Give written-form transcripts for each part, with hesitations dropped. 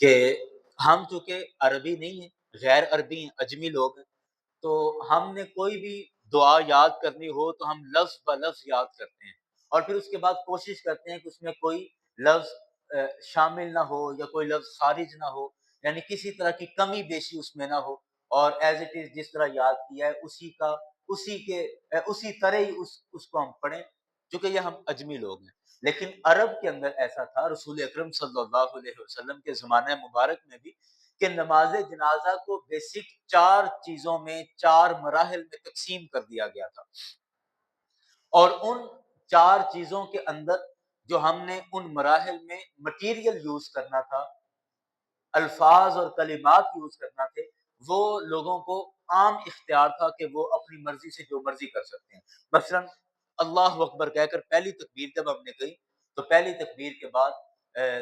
کہ ہم چونکہ عربی نہیں ہیں، غیر عربی ہیں، عجمی لوگ ہیں، تو ہم نے کوئی بھی دعا یاد کرنی ہو تو ہم لفظ بہ لفظ یاد کرتے ہیں، اور پھر اس کے بعد کوشش کرتے ہیں کہ اس میں کوئی لفظ شامل نہ ہو یا کوئی لفظ خارج نہ ہو، یعنی کسی طرح کی کمی بیشی اس میں نہ ہو، اور ایز اٹ از جس طرح یاد کیا ہے اسی طرح ہی اس کو ہم پڑھیں، چونکہ یہ ہم عجمی لوگ ہیں۔ لیکن عرب کے اندر ایسا تھا، رسول اکرم صلی اللہ علیہ وسلم کے زمانہ مبارک میں بھی، کہ نماز جنازہ کو بیسک 4 چیزوں میں، 4 مراحل میں تقسیم کر دیا گیا تھا، اور ان 4 چیزوں کے اندر جو ہم نے ان مراحل میں مٹیریل یوز کرنا تھا، الفاظ اور کلمات یوز کرنا تھے، وہ لوگوں کو عام اختیار تھا کہ وہ اپنی مرضی سے جو مرضی کر سکتے ہیں۔ مثلا اللہ اکبر کہہ کر پہلی تکبیر جب ہم نے کہی تو پہلی تکبیر کے بعد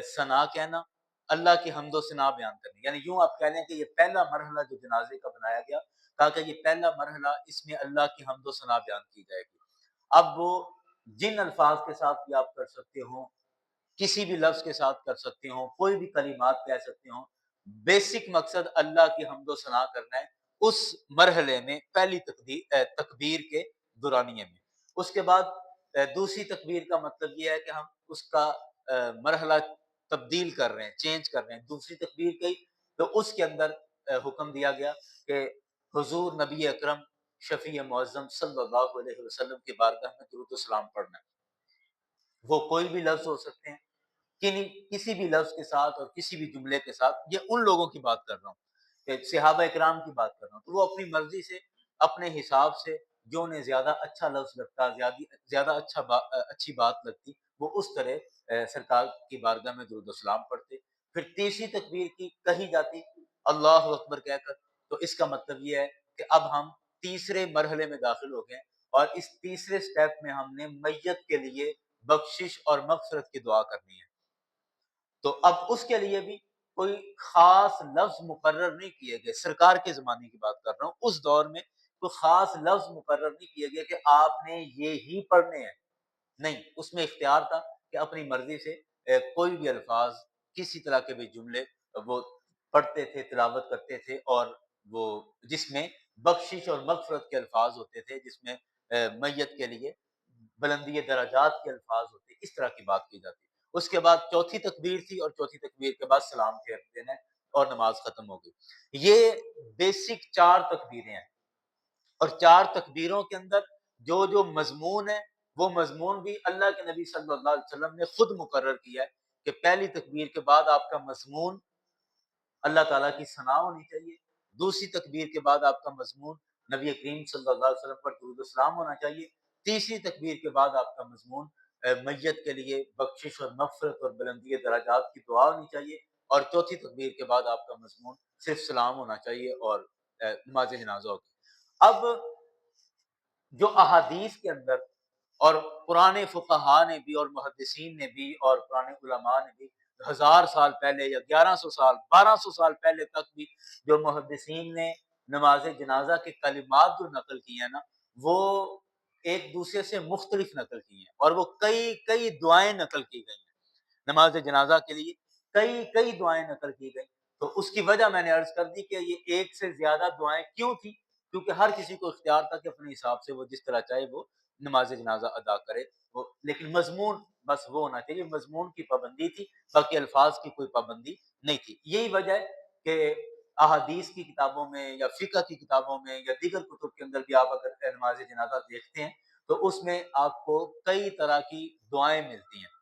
ثنا کہنا، اللہ کی حمد و ثنا بیان کرنی، یعنی یوں آپ کہہ لیں کہ یہ پہلا مرحلہ جو جنازے کا بنایا گیا، کہا کہ یہ پہلا مرحلہ، اس میں اللہ کی حمد و ثنا بیان کی جائے گی۔ اب وہ جن الفاظ کے ساتھ بھی آپ کر سکتے ہوں، کسی بھی لفظ کے ساتھ کر سکتے ہوں، کوئی بھی کلمات کہہ سکتے ہوں، بیسک مقصد اللہ کی حمد و ثنا کرنا ہے اس مرحلے میں، پہلی تکبیر کے دورانیے میں۔ اس کے بعد دوسری تکبیر کا مطلب یہ ہے کہ ہم اس کا مرحلہ تبدیل کر رہے ہیں، چینج کر رہے ہیں۔ دوسری تکبیر کی تو اس کے اندر حکم دیا گیا کہ حضور نبی اکرم شفیع معظم صلی اللہ علیہ وسلم کی بارگاہ میں درود و سلام پڑھنا ہے۔ وہ کوئی بھی لفظ ہو سکتے ہیں، کسی بھی لفظ کے ساتھ اور کسی بھی جملے کے ساتھ، یہ ان لوگوں کی بات کر رہا ہوں کہ صحابہ اکرام کی بات کر رہا ہوں، تو وہ اپنی مرضی سے، اپنے حساب سے، جو انہیں زیادہ اچھا لفظ لگتا، زیادہ اچھی بات لگتی، وہ اس طرح سرکار کی بارگاہ میں درود و سلام پڑھتے۔ پھر تیسری تکبیر کی کہی جاتی اللہ اکبر کہہ کر، تو اس کا مطلب یہ ہے کہ اب ہم تیسرے مرحلے میں داخل ہو گئے، اور اس تیسرے سٹیپ میں ہم نے میت کے لیے بخشش اور مغفرت کی دعا کرنی ہے۔ تو اب اس کے لیے بھی کوئی خاص لفظ مقرر نہیں کیے گئے، سرکار کے زمانے کی بات کر رہا ہوں، اس دور میں کوئی خاص لفظ مقرر نہیں کیے گئے کہ آپ نے یہ ہی پڑھنے ہیں، نہیں، اس میں اختیار تھا کہ اپنی مرضی سے کوئی بھی الفاظ، کسی طرح کے بھی جملے وہ پڑھتے تھے، تلاوت کرتے تھے، اور وہ جس میں بخشش اور مغفرت کے الفاظ ہوتے تھے، جس میں میت کے لیے بلندی درجات کے الفاظ ہوتے، اس طرح کی بات کی جاتی۔ اس کے بعد چوتھی تکبیر تھی، اور چوتھی تکبیر کے بعد سلام پھیر دینا ہے، اور نماز ختم ہو گئی۔ یہ بیسک 4 تکبیریں ہیں، اور 4 تکبیروں کے اندر جو مضمون ہے، وہ مضمون بھی اللہ کے نبی صلی اللہ علیہ وسلم نے خود مقرر کیا ہے کہ پہلی تکبیر کے بعد آپ کا مضمون اللہ تعالیٰ کی ثنا ہونی چاہیے، دوسری تکبیر کے بعد آپ کا مضمون نبی کریم صلی اللہ علیہ وسلم پر درود و سلام ہونا چاہیے، تیسری تکبیر کے بعد آپ کا مضمون میت کے لیے بخشش اور مغفرت اور بلندی درجات کی دعا ہونی چاہیے، اور چوتھی تکبیر کے بعد آپ کا مضمون صرف سلام ہونا چاہیے، اور نماز جنازہ ہوگی۔ اب جو احادیث کے اندر، اور پرانے فقہا نے بھی، اور محدثین نے بھی، اور پرانے علماء نے بھی 1000 سال پہلے یا 1100 سال، 1200 سال پہلے تک بھی جو محدثین نے نماز جنازہ کے کلمات جو نقل کیے ہیں نا، وہ ایک دوسرے سے مختلف نقل کی ہیں، اور وہ کئی دعائیں نقل کی گئی ہیں نماز جنازہ کے لیے، کئی دعائیں نقل کی گئی۔ تو اس کی وجہ میں نے عرض کر دی کہ یہ ایک سے زیادہ دعائیں کیوں تھی، کیونکہ ہر کسی کو اختیار تھا کہ اپنے حساب سے وہ جس طرح چاہے وہ نماز جنازہ ادا کرے، لیکن مضمون بس وہ ہونا چاہیے، مضمون کی پابندی تھی، باقی الفاظ کی کوئی پابندی نہیں تھی۔ یہی وجہ ہے کہ احادیث کی کتابوں میں یا فقہ کی کتابوں میں یا دیگر کتب کے اندر بھی آپ اگر نماز جنازہ دیکھتے ہیں تو اس میں آپ کو کئی طرح کی دعائیں ملتی ہیں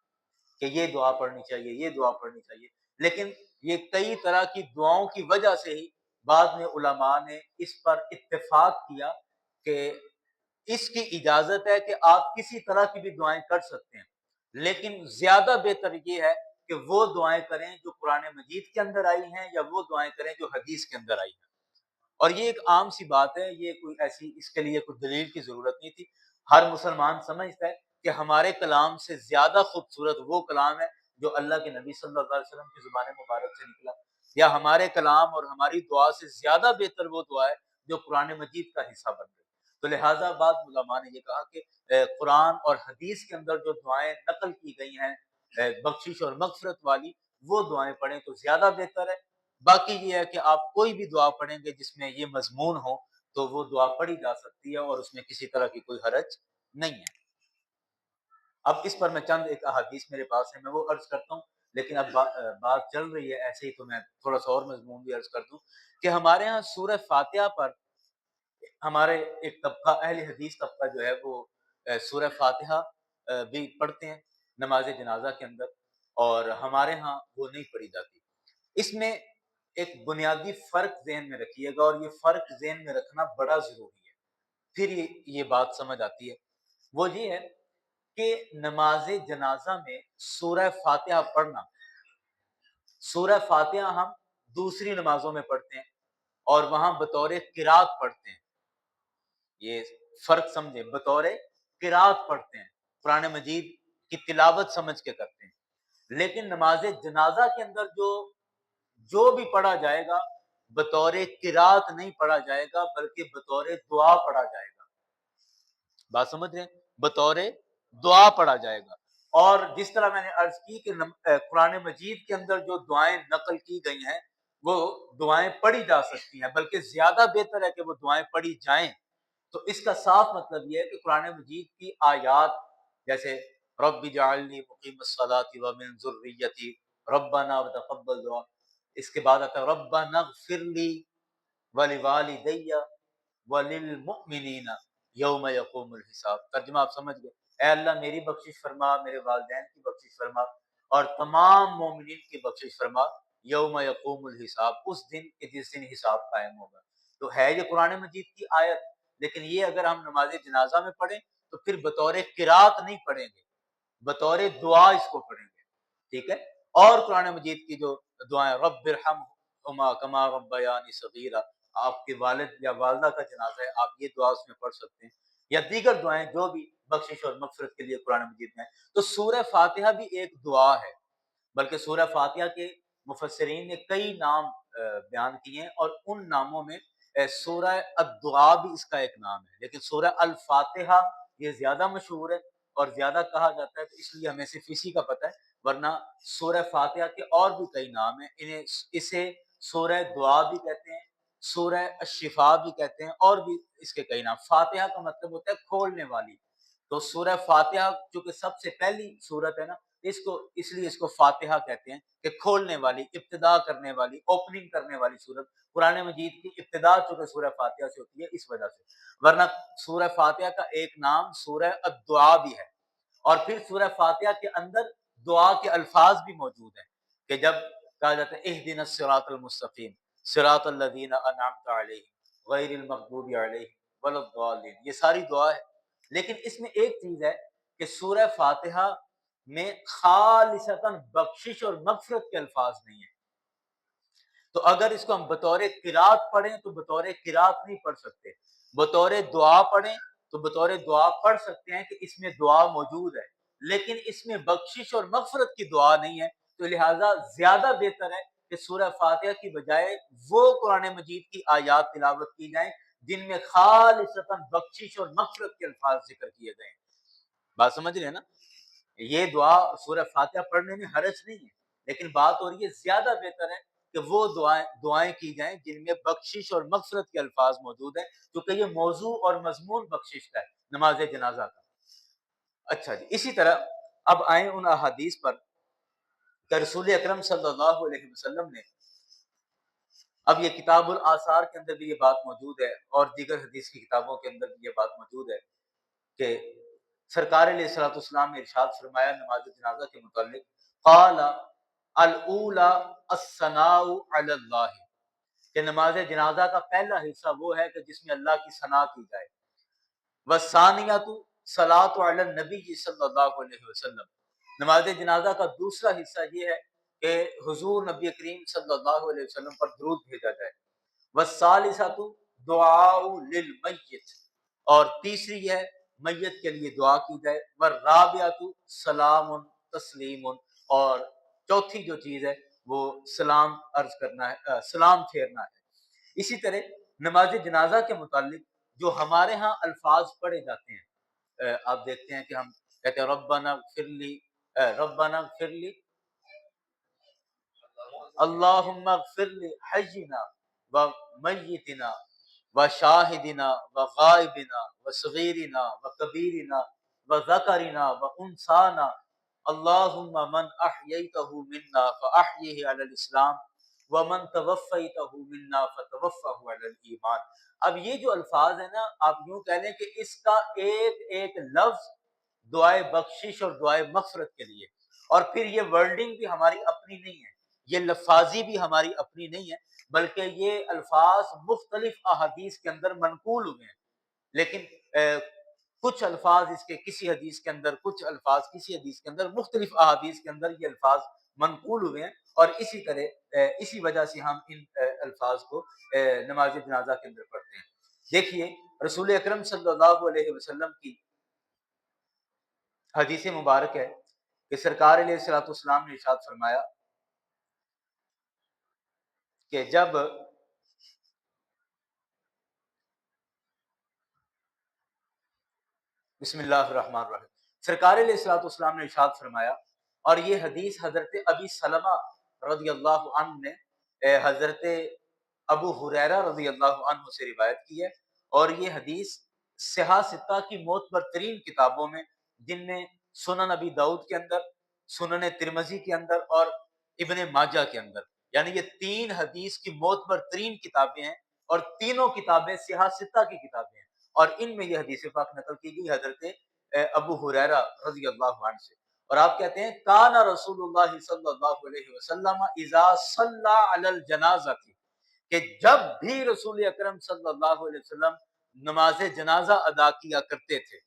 کہ یہ دعا پڑھنی چاہیے، یہ دعا پڑھنی چاہیے، لیکن یہ کئی طرح کی دعاؤں کی وجہ سے ہی بعد میں علماء نے اس پر اتفاق کیا کہ اس کی اجازت ہے کہ آپ کسی طرح کی بھی دعائیں کر سکتے ہیں، لیکن زیادہ بہتر یہ ہے کہ وہ دعائیں کریں جو قرآن مجید کے اندر آئی ہیں، یا وہ دعائیں کریں جو حدیث کے اندر آئی ہیں۔ اور یہ ایک عام سی بات ہے، یہ کوئی ایسی اس کے لیے کوئی دلیل کی ضرورت نہیں تھی۔ ہر مسلمان سمجھتا ہے کہ ہمارے کلام سے زیادہ خوبصورت وہ کلام ہے جو اللہ کے نبی صلی اللہ علیہ وسلم کی زبان مبارک سے نکلا، یا ہمارے کلام اور ہماری دعا سے زیادہ بہتر وہ دعا ہے جو قرآن مجید کا حصہ بن گئی۔ تو لہٰذا بعض علماء نے یہ کہا کہ قرآن اور حدیث کے اندر جو دعائیں نقل کی گئی ہیں بخشش اور مغفرت والی، وہ دعائیں پڑھیں تو زیادہ بہتر ہے۔ باقی یہ ہے کہ آپ کوئی بھی دعا پڑھیں گے جس میں یہ مضمون ہو تو وہ دعا پڑھی جا سکتی ہے اور اس میں کسی طرح کی کوئی حرج نہیں ہے۔ اب اس پر میں چند ایک احادیث میرے پاس ہے، میں وہ عرض کرتا ہوں، لیکن اب بات چل رہی ہے ایسے ہی تو میں تھوڑا سا اور مضمون بھی عرض کر دوں کہ ہمارے ہاں سورہ فاتحہ پر ہمارے ایک طبقہ اہل حدیث طبقہ جو ہے وہ سورہ فاتحہ بھی پڑھتے ہیں نماز جنازہ کے اندر، اور ہمارے ہاں وہ نہیں پڑھی جاتی۔ اس میں ایک بنیادی فرق ذہن میں رکھیے گا، اور یہ فرق ذہن میں رکھنا بڑا ضروری ہے، پھر یہ بات سمجھ آتی ہے۔ وہ یہ ہے کہ نماز جنازہ میں سورہ فاتحہ پڑھنا، سورہ فاتحہ ہم دوسری نمازوں میں پڑھتے ہیں اور وہاں بطور قرات پڑھتے ہیں، یہ فرق سمجھیں، بطور قرات پڑھتے ہیں، قرآن مجید کی تلاوت سمجھ کے کرتے ہیں۔ لیکن نماز جنازہ کے اندر جو بھی پڑھا جائے گا بطور قرات نہیں پڑھا جائے گا، بلکہ بطور دعا پڑھا جائے گا۔ بات سمجھ رہے ہیں؟ بطور دعا پڑھا جائے گا۔ اور جس طرح میں نے عرض کی کہ قرآن مجید کے اندر جو دعائیں نقل کی گئی ہیں وہ دعائیں پڑھی جا سکتی ہیں، بلکہ زیادہ بہتر ہے کہ وہ دعائیں پڑھی جائیں۔ تو اس کا صاف مطلب یہ ہے کہ قرآن مجید کی آیات جیسے رب جعلنی مقیم الصلاۃ ومن ذریتی ربنا وتقبل دعا، اس کے بعد آتا ہے ربنا اغفر لی ولوالدی وللمؤمنین یوم یقوم الحساب۔ ترجمہ آپ سمجھ گئے، اے اللہ میری بخشش فرما، میرے والدین کی بخشش فرما، اور تمام مومنین کی بخشش فرما یوم یقوم الحساب، اس دن کے جس دن حساب قائم ہوگا۔ تو ہے یہ قرآن مجید کی آیت، لیکن یہ اگر ہم نماز جنازہ میں پڑھیں تو پھر بطور قرات نہیں پڑھیں گے، بطور دعا اس کو پڑھیں گے، ٹھیک ہے۔ اور قرآن مجید کی جو دعائیں رب ارحمہما کما ربیانی صغیرا، آپ کے والد یا والدہ کا جنازہ ہے، آپ یہ دعا اس میں پڑھ سکتے ہیں، یا دیگر دعائیں جو بھی بخشش اور مغفرت کے لیے قرآن مجید میں ہے۔ تو سورہ فاتحہ بھی ایک دعا ہے، بلکہ سورہ فاتحہ کے مفسرین نے کئی نام بیان کیے ہیں، اور ان ناموں میں سورہ الدعاء بھی اس کا ایک نام ہے، لیکن سورہ الفاتحہ یہ زیادہ مشہور ہے اور زیادہ کہا جاتا ہے، تو اس لیے ہمیں صرف اسی کا پتہ ہے، ورنہ سورہ فاتحہ کے اور بھی کئی نام ہیں، اسے سورہ دعا بھی کہتے ہیں، سورہ الشفاء بھی کہتے ہیں، اور بھی اس کے کئی نام۔ فاتحہ کا مطلب ہوتا ہے کھولنے والی، تو سورہ فاتحہ چونکہ سب سے پہلی سورت ہے نا، اس لیے اس کو فاتحہ کہتے ہیں کہ کھولنے والی، ابتدا کرنے والی، اوپننگ کرنے والی سورت۔ قرآن مجید کی ابتدا چونکہ سورہ فاتحہ سے ہوتی ہے اس وجہ سے، ورنہ سورہ فاتحہ کا ایک نام سورہ الدعاء بھی ہے۔ اور پھر سورہ فاتحہ کے اندر دعا کے الفاظ بھی موجود ہیں کہ جب کہا جاتا ہے اہدنا الصراط المستقیم صراط الذین انعمت علیہم غیر المغضوب علیہم ولا الضالین، یہ ساری دعا ہے۔ لیکن اس میں ایک چیز ہے کہ سورہ فاتحہ میں خالصتاً بخشش اور مغفرت کے الفاظ نہیں ہیں، تو اگر اس کو ہم بطور قرات پڑھیں تو بطور قرات نہیں پڑھ سکتے، بطور دعا پڑھیں تو بطور دعا پڑھ سکتے ہیں کہ اس میں دعا موجود ہے، لیکن اس میں بخشش اور مغفرت کی دعا نہیں ہے، تو لہٰذا زیادہ بہتر ہے کہ سورہ فاتحہ کی بجائے وہ قرآن مجید کی آیات تلاوت کی جائیں جن میں خالصتاً بخشش اور مغفرت کے الفاظ ذکر کیے گئے ہیں۔ بات سمجھ رہے ہیں نا؟ یہ دعا سورہ فاتحہ پڑھنے میں حرج نہیں ہے، لیکن بات ہو رہی ہے زیادہ بہتر ہے کہ وہ دعائیں کی جائیں جن میں بخشش اور مغفرت کے الفاظ موجود ہیں، کیونکہ یہ موضوع اور مضمون بخشش کا ہے نماز جنازہ کا۔ اچھا جی، اسی طرح اب آئیں ان احادیث پر کہ رسول اکرم صلی اللہ علیہ وسلم نے، اب یہ کتاب الآثار کے اندر بھی یہ بات موجود ہے اور دیگر حدیث کی کتابوں کے اندر بھی یہ بات موجود ہے کہ سرکار علیہ الصلوۃ والسلام نے ارشاد فرمایا نماز جنازہ کے متعلق، قال الاولی الثناء علی اللہ، کہ نماز جنازہ کا پہلا حصہ وہ ہے کہ جس میں اللہ کی ثنا کی جائے، والثانیۃ صلاۃ علی النبی صلی اللہ علیہ وسلم، نماز جنازہ کا دوسرا حصہ یہ ہے کہ حضور نبی کریم صلی اللہ علیہ وسلم پر درود بھیجا جائے، والثالثۃ دعاء للمیت، اور تیسری یہ ہے میت کے لیے دعا کی جائے، والرابعۃ سلام تسلیم، اور چوتھی جو چیز ہے وہ سلام عرض کرنا ہے، سلام پھیرنا ہے۔ اسی طرح نماز جنازہ کے متعلق جو ہمارے ہاں الفاظ پڑھے جاتے ہیں، آپ دیکھتے ہیں کہ ہم کہتے ہیں ربنا اغفر لی، ربنا اغفر لی اللہم اغفر لحینا و میتنا و شاہدنا و غائبنا و صغیرنا و کبیرنا و ذکرنا و انسانا اللہم من احییتہ منا فاحیہ علی الاسلام ومن توفیتہ منا فتوفہ علی الایمان۔ اب یہ جو الفاظ ہیں نا، آپ یوں کہہ لیں کہ اس کا ایک ایک لفظ دعائے بخشش اور دعائے مغفرت کے لیے، اور پھر یہ ورڈنگ بھی ہماری اپنی نہیں ہے، یہ لفاظی بھی ہماری اپنی نہیں ہے، بلکہ یہ الفاظ مختلف احادیث کے اندر منقول ہوئے ہیں، لیکن کچھ الفاظ اس کے کسی حدیث کے اندر، کچھ الفاظ کسی حدیث کے اندر، مختلف احادیث کے اندر یہ الفاظ منقول ہوئے ہیں، اور اسی طرح اسی وجہ سے ہم ان الفاظ کو نماز جنازہ کے اندر پڑھتے ہیں۔ دیکھیے رسول اکرم صلی اللہ علیہ وسلم کی حدیث مبارک ہے کہ سرکار علیہ الصلوۃ والسلام نے ارشاد فرمایا کہ جب بسم اللہ الرحمن الرحیم، سرکار علیہ الصلوۃ والسلام نے ارشاد فرمایا، اور یہ حدیث حضرت ابی سلمہ رضی اللہ عنہ نے حضرت ابو ہریرہ رضی اللہ عنہ سے روایت کی ہے، اور یہ حدیث صحاح ستہ کی معتبر ترین کتابوں میں، جن میں سنن ابی داؤد کے اندر، سنن ترمذی کے اندر اور ابن ماجہ کے اندر، یعنی یہ تین حدیث کی معتبر ترین کتابیں ہیں، اور تینوں کتابیں صحاح ستہ کی کتابیں ہیں، اور ان میں یہ حدیث پاک نقل کی گئی حضرت ابو ہریرہ رضی اللہ عنہ سے، اور آپ کہتے ہیں کان رسول اللہ صلی اللہ علیہ وسلم اذا صلی علی الجنازہ، کہ جب بھی رسول اکرم صلی اللہ علیہ وسلم نماز جنازہ ادا کیا کرتے تھے،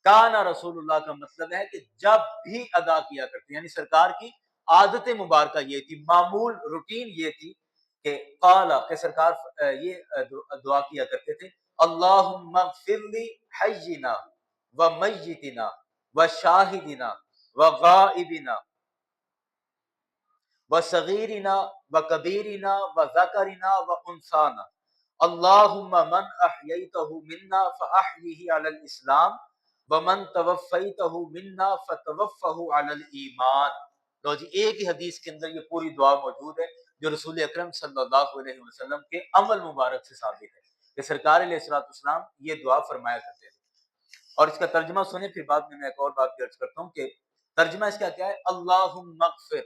کانا رسول اللہ کا مطلب ہے کہ جب بھی ادا کیا کرتے، یعنی سرکار کی عادت مبارکہ یہ تھی، معمول روٹین یہ تھی کہ قالا، کہ سرکار یہ دعا کیا کرتے تھے، اللہم اغفر لی حینا و میتنا و شاہدنا و غائبنا و صغیرنا و کبیرنا و ذکرنا و انسانا اللہم من احییتہ منا فاحیہ علی الاسلام ومن توفیتہ منا فتوفہ علی الایمان۔ تو جی ایک ہی حدیث کے اندر یہ پوری دعا موجود ہے جو رسول اکرم صلی اللہ علیہ وسلم کے عمل مبارک سے ثابت ہے کہ سرکار علیہ الصلوۃ والسلام یہ دعا فرمایا کرتے تھے۔ اور اس کا ترجمہ سنیں، پھر بعد میں ایک اور بات درج کرتا ہوں کہ ترجمہ اس کا کیا ہے، اللہم اغفر،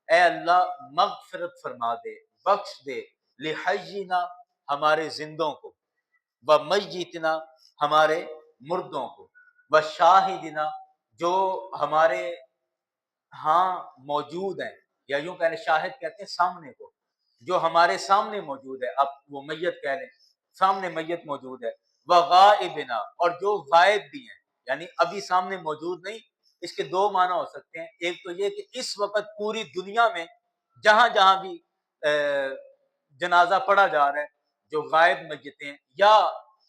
اے اللہ مغفرت فرما دے، بخش دے، لحینا ہمارے زندوں کو، و میتنا ہمارے مردوں کو، و شاہدنا جو ہمارے ہاں موجود ہیں، یا یوں کہہ لیں شاہد کہتے ہیں سامنے کو، جو ہمارے سامنے موجود ہے، اب وہ میت کہہ لیں، سامنے میت موجود ہے، وغائبنا اور جو غائب بھی ہیں، یعنی ابھی سامنے موجود نہیں۔ اس کے دو معنی ہو سکتے ہیں، ایک تو یہ کہ اس وقت پوری دنیا میں جہاں جہاں بھی جنازہ پڑھا جا رہا ہے جو غائب میتیں ہیں، یا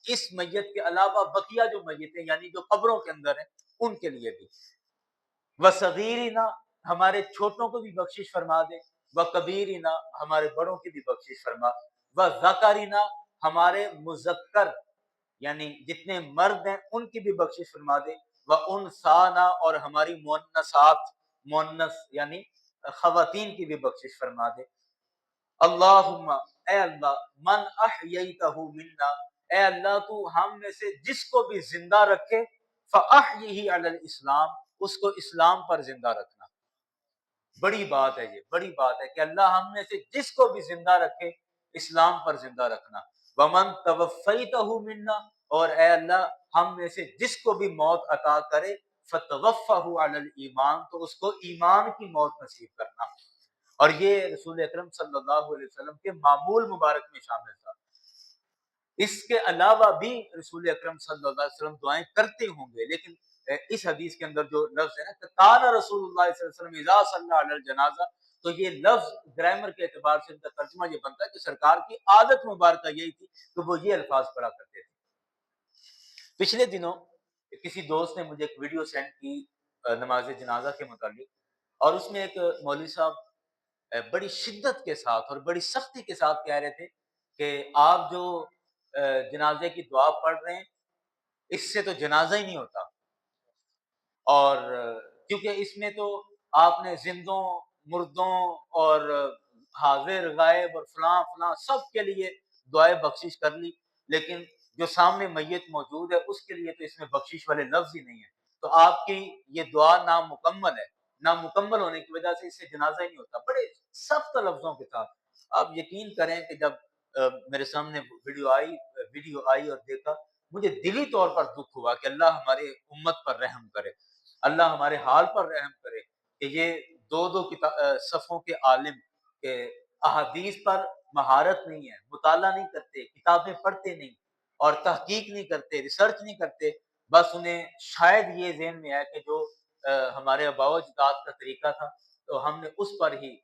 اس میت کے علاوہ بقیہ جو میتیں یعنی جو قبروں کے اندر ہیں ان کے لیے بھی، وصغیرنا ہمارے چھوٹوں کو بھی بخشش فرما دے، وکبیرنا ہمارے بڑوں کی بھی بخشش فرما، وذکرنا ہمارے مذکر یعنی جتنے مرد ہیں ان کی بھی بخشش فرما دے، وانثانا اور ہماری مؤنثات، مؤنث یعنی خواتین کی بھی بخشش فرما دے۔ اللہم اے اللہ من احییتہ منا، اے اللہ تو ہم میں سے جس کو بھی زندہ رکھے، فاحیہ علی الاسلام اس کو اسلام پر زندہ رکھنا۔ بڑی بات ہے، یہ بڑی بات ہے کہ اللہ ہم میں سے جس کو بھی زندہ رکھے اسلام پر زندہ رکھنا۔ ومن توفیتہ منا اور اے اللہ ہم میں سے جس کو بھی موت عطا کرے، فتوفہ علی الایمان تو اس کو ایمان کی موت نصیب کرنا۔ اور یہ رسول اکرم صلی اللہ علیہ وسلم کے معمول مبارک میں شامل تھا۔ اس کے علاوہ بھی رسول اکرم صلی اللہ علیہ وسلم دعائیں کرتے ہوں گے، لیکن اس حدیث کے اندر جو لفظ ہے نا کہ کان رسول اللہ صلی اللہ علیہ وسلم اذا صلی علی الجنازہ، تو یہ لفظ گرامر کے اعتبار سے ان کا ترجمہ یہ بنتا ہے کہ سرکار کی عادت مبارکہ یہی تھی کہ وہ یہ الفاظ پڑھا کرتے تھے۔ پچھلے دنوں کسی دوست نے مجھے ایک ویڈیو سینڈ کی نماز جنازہ کے متعلق، اور اس میں ایک مولوی صاحب بڑی شدت کے ساتھ اور بڑی سختی کے ساتھ کہہ رہے تھے کہ آپ جو جنازے کی دعا پڑھ رہے ہیں اس سے تو جنازہ ہی نہیں ہوتا، اور کیونکہ اس میں تو آپ نے زندوں مردوں اور حاضر غائب اور فلاں فلاں سب کے لیے دعائے بخشش کر لی، لیکن جو سامنے میت موجود ہے اس کے لیے تو اس میں بخشش والے لفظ ہی نہیں ہے، تو آپ کی یہ دعا نامکمل ہے، نامکمل ہونے کی وجہ سے اس سے جنازہ ہی نہیں ہوتا۔ بڑے سخت لفظوں کے ساتھ آپ یقین کریں کہ جب میرے سامنے ویڈیو آئی اور دیکھا، مجھے دلی طور پر دکھ ہوا کہ اللہ ہمارے امت پر رحم کرے، اللہ ہمارے حال پر رحم کرے کہ یہ دو دو صفوں کے عالم کہ احادیث پر مہارت نہیں ہے، مطالعہ نہیں کرتے، کتابیں پڑھتے نہیں اور تحقیق نہیں کرتے، ریسرچ نہیں کرتے، بس انہیں شاید یہ ذہن میں ہے کہ جو ہمارے آباء و اجداد کا طریقہ تھا تو ہم نے اس پر ہی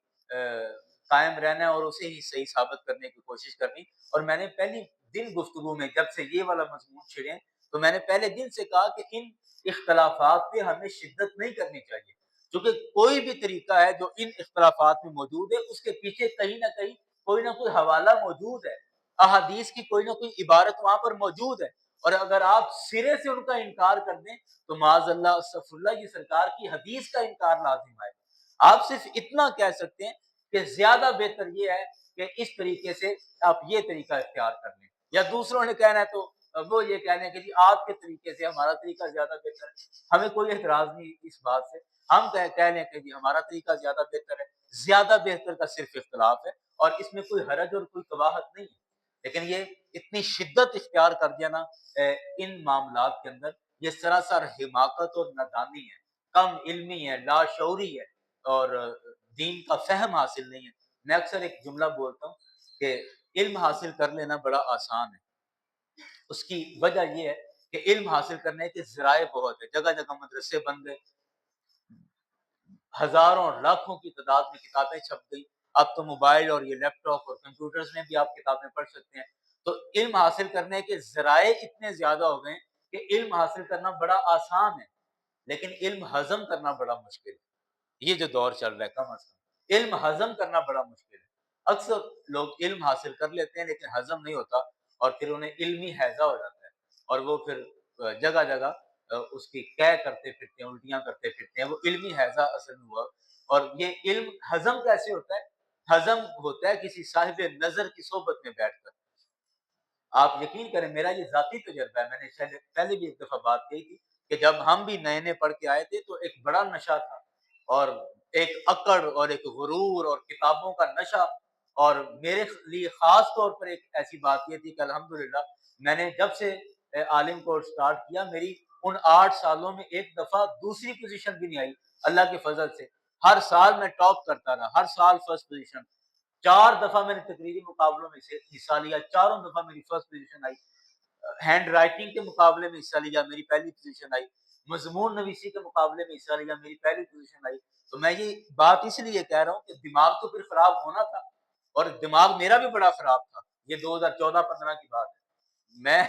قائم رہنا ہے اور اسے ہی صحیح ثابت کرنے کی کوشش کرنی۔ اور میں نے پہلی دن گفتگو میں جب سے یہ والا مضمون چھڑے تو میں نے پہلے دن سے کہا کہ ان اختلافات پہ ہمیں شدت نہیں کرنی چاہیے، کیونکہ کوئی بھی طریقہ ہے جو ان اختلافات میں موجود ہے اس کے پیچھے کہیں نہ کہیں کوئی نہ کوئی حوالہ موجود ہے، احادیث کی کوئی نہ کوئی عبارت وہاں پر موجود ہے، اور اگر آپ سرے سے ان کا انکار کر دیں تو معاذ اللہ استغفر اللہ، یہ سرکار کی حدیث کا انکار لازم آئے۔ آپ صرف اتنا کہہ سکتے ہیں کہ زیادہ بہتر یہ ہے کہ اس طریقے سے آپ یہ طریقہ اختیار کر لیں، یا دوسروں نے کہنا ہے تو وہ یہ کہنے کہ جی آپ کے طریقے سے ہمارا طریقہ زیادہ بہتر ہے، ہمیں کوئی اعتراض نہیں اس بات سے، ہم کہہ لیں کہ جی ہمارا طریقہ زیادہ بہتر ہے، زیادہ بہتر کا صرف اختلاف ہے اور اس میں کوئی حرج اور کوئی قباحت نہیں ہے، لیکن یہ اتنی شدت اختیار کر دیا نا ان معاملات کے اندر، یہ سراسر حماقت اور نادانی ہے، کم علمی ہے، لاشعوری ہے اور دین کا فہم حاصل نہیں ہے۔ میں اکثر ایک جملہ بولتا ہوں کہ علم حاصل کر لینا بڑا آسان ہے، اس کی وجہ یہ ہے کہ علم حاصل کرنے کے ذرائع بہت ہے، جگہ جگہ مدرسے بن گئے، ہزاروں لاکھوں کی تعداد میں کتابیں چھپ گئی، اب تو موبائل اور یہ لیپ ٹاپ اور کمپیوٹرز میں بھی آپ کتابیں پڑھ سکتے ہیں، تو علم حاصل کرنے کے ذرائع اتنے زیادہ ہو گئے کہ علم حاصل کرنا بڑا آسان ہے، لیکن علم ہضم کرنا بڑا مشکل ہے۔ یہ جو دور چل رہا ہے کم از کم علم ہضم کرنا بڑا مشکل ہے۔ اکثر لوگ علم حاصل کر لیتے ہیں لیکن ہضم نہیں ہوتا اور پھر انہیں علمی ہیضہ ہو جاتا ہے اور وہ پھر جگہ جگہ اس کی قے کرتے پھرتے ہیں، الٹیاں کرتے پھرتے ہیں، وہ علمی ہیضہ اصل میں ہوا۔ اور یہ علم ہضم کیسے ہوتا ہے؟ ہضم ہوتا ہے کسی صاحب نظر کی صحبت میں بیٹھ کر۔ آپ یقین کریں میرا یہ ذاتی تجربہ ہے، میں نے پہلے بھی ایک دفعہ بات کہی تھی کہ جب ہم بھی نئے نئے پڑھ کے آئے تھے تو ایک بڑا نشہ تھا اور ایک اکڑ اور ایک غرور اور کتابوں کا نشہ، اور میرے لیے خاص طور پر ایک ایسی بات یہ تھی کہ الحمدللہ میں نے جب سے عالم کورس سٹارٹ کیا، میری ان 8 سالوں میں ایک دفعہ دوسری پوزیشن بھی نہیں آئی اللہ کے فضل سے، ہر سال میں ٹاپ کرتا رہا، ہر سال فرسٹ پوزیشن، 4 دفعہ میں نے تقریری مقابلوں میں سے حصہ لیا، چاروں دفعہ میری فرسٹ پوزیشن آئی، ہینڈ رائٹنگ کے مقابلے میں حصہ لیا، میری پہلی پوزیشن آئی، مضمون نویسی کے مقابلے میں حصہ لیا، میری پہلی پوزیشن آئی۔ تو میں یہ بات اس لیے کہہ رہا ہوں کہ دماغ تو پھر خراب ہونا تھا اور دماغ میرا بھی بڑا خراب تھا، یہ 2014-15 کی بات ہے، میں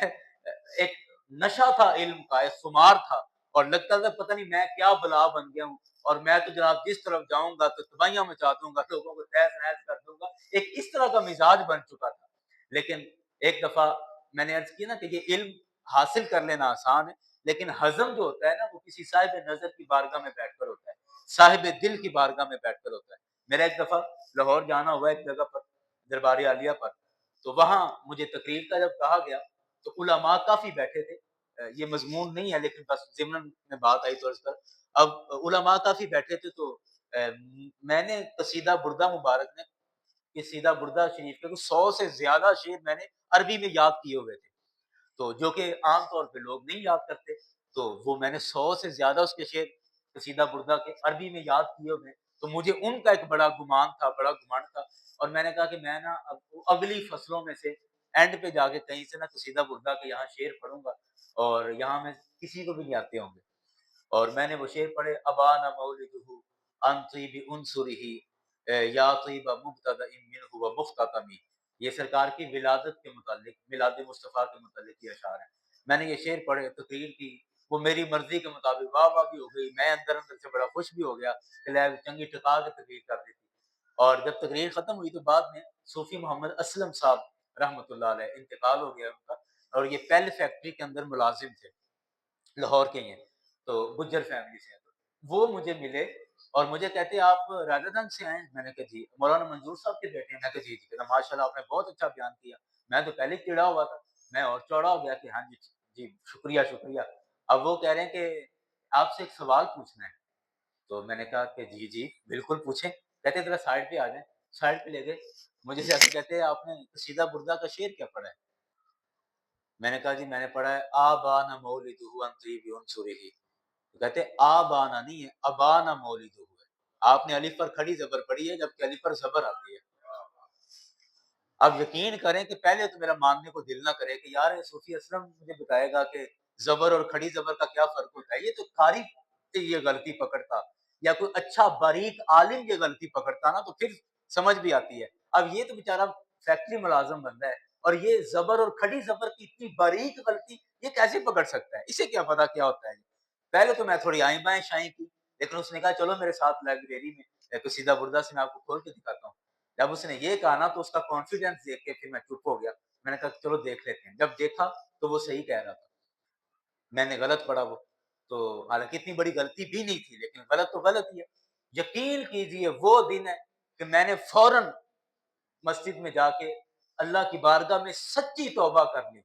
ایک نشہ تھا علم کا، ایک خمار تھا اور لگتا تھا پتہ نہیں میں کیا بلا بن گیا ہوں، اور میں تو جناب جس طرف جاؤں گا تو تباہیاں مچا دوں گا، لوگوں کو تہس نہس کر دوں گا، ایک اس طرح کا مزاج بن چکا تھا۔ لیکن ایک دفعہ میں نے عرض کی نا کہ یہ علم حاصل کر لینا آسان ہے لیکن ہضم جو ہوتا ہے نا وہ کسی صاحب نظر کی بارگاہ میں بیٹھ کر ہوتا ہے، صاحب دل کی بارگاہ میں بیٹھ کر ہوتا ہے۔ میرا ایک دفعہ لاہور جانا ہوا ایک جگہ پر، دربار عالیہ پر، تو وہاں مجھے تقریر کا جب کہا گیا تو علماء کافی بیٹھے تھے، یہ مضمون نہیں ہے لیکن بس ضمن میں بات آئی تو اس پر، اب علماء کافی بیٹھے تھے تو میں نے قصیدہ بردہ مبارک میں، قصیدہ بردہ شریف کے 100 سے زیادہ شعر میں نے عربی میں یاد کیے ہوئے تھے، تو جو کہ عام طور پہ لوگ نہیں یاد کرتے، تو وہ میں نے 100 سے زیادہ اس کے شعر قصیدہ بردہ کے عربی میں یاد کیے ہوئے، تو مجھے ان کا ایک بڑا گمان تھا، بڑا گمان تھا، اور میں نے کہا کہ میں نا اب اگلی فصلوں میں سے اینڈ پہ جا کے کہیں سے نا قصیدہ بردہ کے یہاں شعر پڑھوں گا اور یہاں میں کسی کو بھی نہیں آتے ہوں گے، اور میں نے وہ شعر پڑھے، ابانا مولدہ عن طیب انصرہ یا طیب مبتدأ منہ و مختتم، یہ سرکار کی ولادت کے متعلق، میلاد مصطفیٰ کے متعلق یہ اشعار ہیں۔ میں نے یہ شعر پڑھے، تقریر کی، وہ میری مرضی کے مطابق واہ واہ بھی ہو گئی، میں اندر اندر سے بڑا خوش بھی ہو گیا کہ لے چنگی ٹکا کے تقریر کر دی تھی، اور جب تقریر ختم ہوئی تو بعد میں صوفی محمد اسلم صاحب رحمۃ اللہ علیہ انتقال ہو گیا ان کا، اور یہ پیل فیکٹری کے اندر ملازم تھے لاہور کے ہیں، تو گجر فیملی سے ہیں، تو وہ مجھے ملے اور مجھے کہتے ہیں آپ راجہ گنج سے آئے ہیں؟ میں نے کہا جی۔ مولانا منظور صاحب کے بیٹے ہیں؟ میں نے کہا جی جی۔ کہتا ماشاءاللہ آپ نے بہت اچھا بیان کیا، میں تو پہلے ہی چڑا ہوا تھا، میں اور چوڑا ہو گیا کہ ہاں جی جی شکریہ شکریہ۔ اب وہ کہہ رہے ہیں کہ آپ سے ایک سوال پوچھنا ہے، تو میں نے کہا کہ جی جی بالکل پوچھیں۔ کہتے ہیں ذرا سائڈ پہ آ جائیں، سائڈ پہ لے گئے، مجھے سے ایسے کہتے ہیں آپ نے قصیدہ بردہ کا شعر کیا پڑھا ہے؟ میں نے کہا جی میں نے پڑھا ہے آبانا مولدہ عن طیب عنصرہ۔ تو کہتے ہیں آبانا نہیں ہے، ابانا مولدہ ہے، آپ نے الف پر کھڑی زبر پڑھی ہے جبکہ الف پر زبر آتی ہے۔ اب یقین کریں کہ پہلے تو میرا ماننے کو دل نہ کرے کہ یار یہ صوفی اسلم مجھے بتائے گا کہ زبر اور کھڑی زبر کا کیا فرق ہوتا ہے، یہ تو قاری یہ غلطی پکڑتا یا کوئی اچھا باریک عالم یہ غلطی پکڑتا نا تو پھر سمجھ بھی آتی ہے۔ اب یہ تو بیچارہ فیکٹری ملازم بندہ ہے اور یہ زبر اور کھڑی زبر کی اتنی باریک غلطی یہ کیسے پکڑ سکتا ہے؟ اسے کیا پتا کیا ہوتا ہے؟ پہلے تو میں تھوڑی آئیں بائیں شائیں کی، لیکن اس نے کہا چلو میرے ساتھ لائبریری میں قصیدہ بردہ سے میں آپ کو کھول کے دکھاتا ہوں۔ جب اس نے یہ کہا نا تو اس کا کانفیڈنس دیکھ کے پھر میں چپ ہو گیا، میں نے کہا چلو دیکھ لیتے ہیں۔ جب دیکھا تو وہ صحیح کہہ رہا تھا، میں نے غلط پڑھا وہ تو، حالانکہ اتنی بڑی غلطی بھی نہیں تھی لیکن غلط تو غلط ہی ہے۔ یقین کیجئے وہ دن ہے کہ میں نے فوراً مسجد میں جا کے اللہ کی بارگاہ میں سچی توبہ کر لی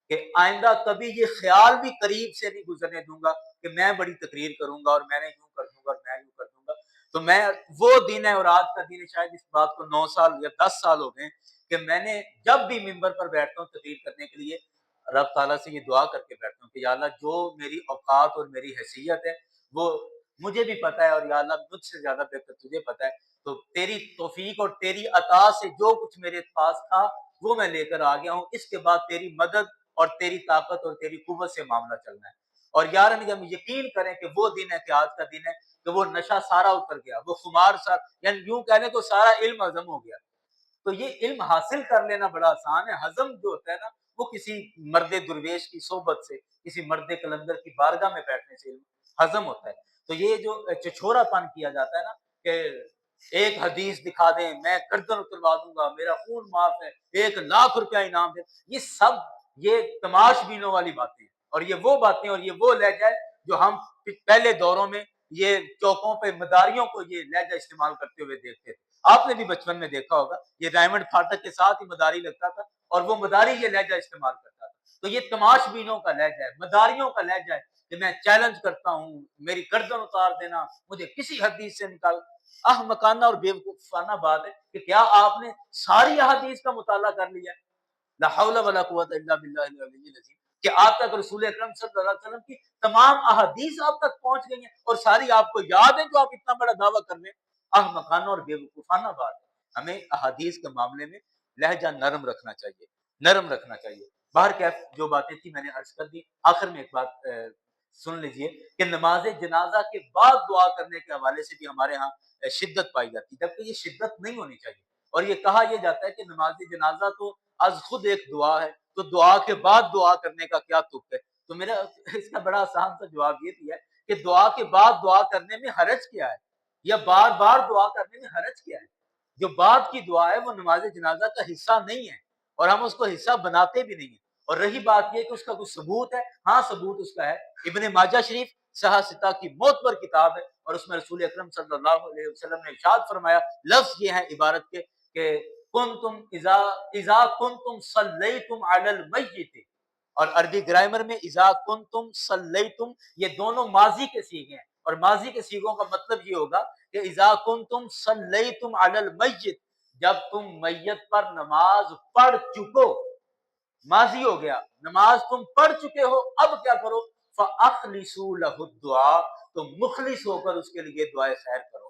کہ آئندہ کبھی یہ خیال بھی قریب سے نہیں گزرنے دوں گا کہ میں بڑی تقریر کروں گا اور میں نے یوں کر دوں گا اور میں یوں کر دوں گا۔ تو میں وہ دن ہے اور آج کا دن ہے، شاید اس بات کو 9 سال یا 10 سال ہو گئے کہ میں نے جب بھی ممبر پر بیٹھتا ہوں تقریر کرنے کے لیے رب تعالیٰ سے یہ دعا کر کے بیٹھتا ہوں کہ یا اللہ جو میری اوقات اور میری حیثیت ہے وہ مجھے بھی پتہ ہے اور یا اللہ مجھ سے زیادہ بہتر تجھے پتہ ہے، تو تیری توفیق اور تیری عطا سے جو کچھ میرے پاس تھا وہ میں لے کر آ گیا ہوں، اس کے بعد تیری مدد اور تیری طاقت اور تیری قوت سے معاملہ چلنا ہے۔ اور یار ہم یقین کریں کہ وہ دن ہے کہ آج کا دن ہے کہ وہ نشہ سارا اتر گیا، وہ خمار یعنی یوں کہنے کو سارا علم ہضم ہو گیا۔ تو یہ علم حاصل کر لینا بڑا آسان ہے، ہضم جو ہوتا ہے نا وہ کسی مرد درویش کی صحبت سے، کسی مرد کلندر کی بارگاہ میں بیٹھنے سے علم ہضم ہوتا ہے۔ تو یہ جو چچھورا پن کیا جاتا ہے نا کہ ایک حدیث دکھا دیں میں گردن اتروا دوں گا، میرا خون معاف ہے، 1,00,000 روپیہ انعام دے، یہ سب یہ تماش بینوں والی باتیں ہیں اور یہ وہ باتیں اور یہ وہ لہجہ ہے جو ہم پہلے دوروں میں یہ چوکوں پہ مداریوں کو یہ لہجہ استعمال کرتے ہوئے دیکھتے تھے۔ آپ نے بھی بچپن میں دیکھا ہوگا یہ ڈائمنڈ پھاٹک کے ساتھ ہی مداری لگتا تھا اور وہ مداری یہ لہجہ استعمال کرتا تھا۔ تو یہ تماش بینوں کا لہجہ ہے، مداریوں کا لہجہ ہے کہ میں چیلنج کرتا ہوں، میری گردن اتار دینا، مجھے کسی حدیث سے نکال۔ احمقانہ اور بیوقوفانہ بات ہے کہ کیا آپ نے ساری احادیث کا مطالعہ کر لیا؟ لا حول ولا قوت الا باللہ العلی العظیم کہ آپ تک رسول اکرم صلی اللہ علیہ وسلم کی تمام احادیث آپ تک پہنچ گئی ہیں اور ساری آپ کو یاد ہے جو آپ اتنا بڑا دعویٰ کر لیں۔ احمقانہ اور بیوقوفانہ بات ہے۔ ہمیں احادیث کے معاملے میں لہجہ نرم رکھنا چاہیے، نرم رکھنا چاہیے۔ باہر کیف جو باتیں تھی میں نے عرض کر دی۔ آخر میں ایک بات سن لیجئے کہ نماز جنازہ کے بعد دعا کرنے کے حوالے سے بھی ہمارے ہاں شدت پائی جاتی ہے، جبکہ یہ شدت نہیں ہونی چاہیے اور یہ کہا یہ جاتا ہے کہ نماز جنازہ تو از خود ایک دعا ہے، تو دعا کے بعد دعا کرنے کا کیا تک ہے؟ تو میرا اس کا بڑا آسان سا جواب یہ دیا ہے کہ دعا کے بعد دعا کرنے میں حرج کیا ہے یا بار بار دعا کرنے میں حرج کیا ہے؟ جو بعد کی دعا ہے وہ نماز جنازہ کا حصہ نہیں ہے اور ہم اس کو حصہ بناتے بھی نہیں ہیں۔ اور رہی بات یہ کہ اس کا کوئی ثبوت ہے، ہاں ثبوت اس کا ہے، ابن ماجہ شریف صحاح ستہ کی معتبر کتاب ہے اور اس میں رسول اکرم صلی اللہ علیہ وسلم نے ارشاد فرمایا، لفظ یہ ہے عبارت کے کہ کنتم اذا کنتم صلیتم علی المیت، اور عربی گرامر میں اذا کنتم صلیتم یہ دونوں ماضی کے صیغے ہیں اور ماضی کے صیغوں کا مطلب یہ ہوگا کہ اذا کنتم صلیتم علی المیت جب تم میت پر نماز پڑھ چکو، ماضی ہو گیا، نماز تم پڑھ چکے ہو، اب کیا کرو؟ فَأَخْلِصُوا لَهُ الدُّعَاء تو مخلص ہو کر اس کے لیے دعائے خیر کرو۔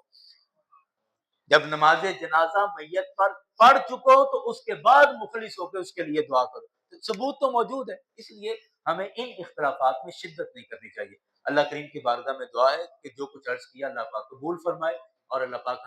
جب نماز جنازہ میت پر پڑھ چکو تو اس کے بعد مخلص ہو کے اس کے لیے دعا کرو۔ ثبوت تو موجود ہے، اس لیے ہمیں ان اختلافات میں شدت نہیں کرنی چاہیے۔ اللہ کریم کی بارگاہ میں دعا ہے کہ جو کچھ عرض کیا اللہ پاک قبول فرمائے اور اللہ پاک